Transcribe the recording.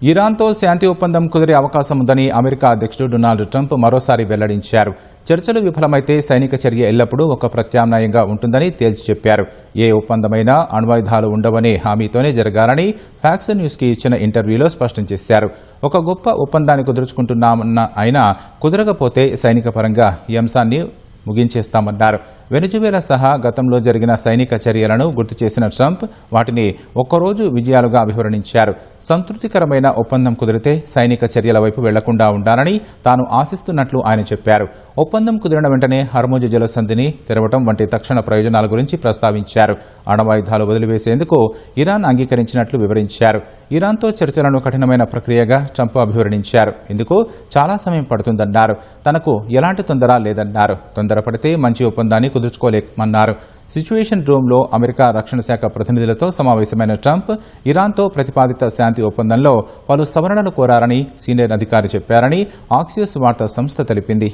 ఇరాన్తో శాంతి ఒప్పందం కుదిరే అవకాశం ఉందని అమెరికా అధ్యక్షుడు డొనాల్డ్ ట్రంప్ మరోసారి వెల్లడించారు. చర్చలు విఫలమైతే సైనిక చర్య ఎల్లప్పుడూ ఒక ప్రత్యామ్నాయంగా ఉంటుందని తేల్చి చెప్పారు. ఏ ఒప్పందమైనా అణ్వాయుధాలు ఉండవనే హామీతోనే జరగాలని ఫాక్స్ న్యూస్కి ఇచ్చిన ఇంటర్వ్యూలో స్పష్టం చేశారు. ఒక గొప్ప ఒప్పందాన్ని కుదుర్చుకుంటున్నామన్న అయినా కుదరకపోతే సైనిక పరంగా ఈ అంశాన్ని ముగించేస్తామన్నారు. వెనిజువేలా సహా గతంలో జరిగిన సైనిక చర్యలను గుర్తు చేసిన ట్రంప్ వాటిని ఒక్కరోజు విజయాలుగా అభివర్ణించారు. సంతృప్తికరమైన ఒప్పందం కుదిరితే సైనిక చర్యల వైపు వెళ్లకుండా ఉండాలని తాను ఆశిస్తున్నట్లు ఆయన చెప్పారు. ఒప్పందం కుదిరిన వెంటనే హర్ముజ్ జలసంధిని తెరవడం వంటి తక్షణ ప్రయోజనాల గురించి ప్రస్తావించారు. అణ్వాయుధాలు వదిలివేసేందుకు ఇరాన్ అంగీకరించినట్లు వివరించారు. ఇరాన్తో చర్చలను కఠినమైన ప్రక్రియగా ట్రంప్ అభివర్ణించారు. ఇందుకు చాలా సమయం పడుతుందన్నారు. తనకు ఎలాంటి తొందర లేదన్నారు. తొందరపడితే మంచి ఒప్పందాన్ని కుదుర్చుకోలేమన్నారు. సిచ్యువేషన్ రూమ్లో అమెరికా రక్షణ శాఖ ప్రతినిధులతో సమావేశమైన ట్రంప్ ఇరాన్తో ప్రతిపాదిత శాంతి ఒప్పందంలో పలు సవరణలు కోరారని సీనియర్ అధికారి చెప్పారని ఆక్సియోస్ వార్తా సంస్థ తెలిపింది.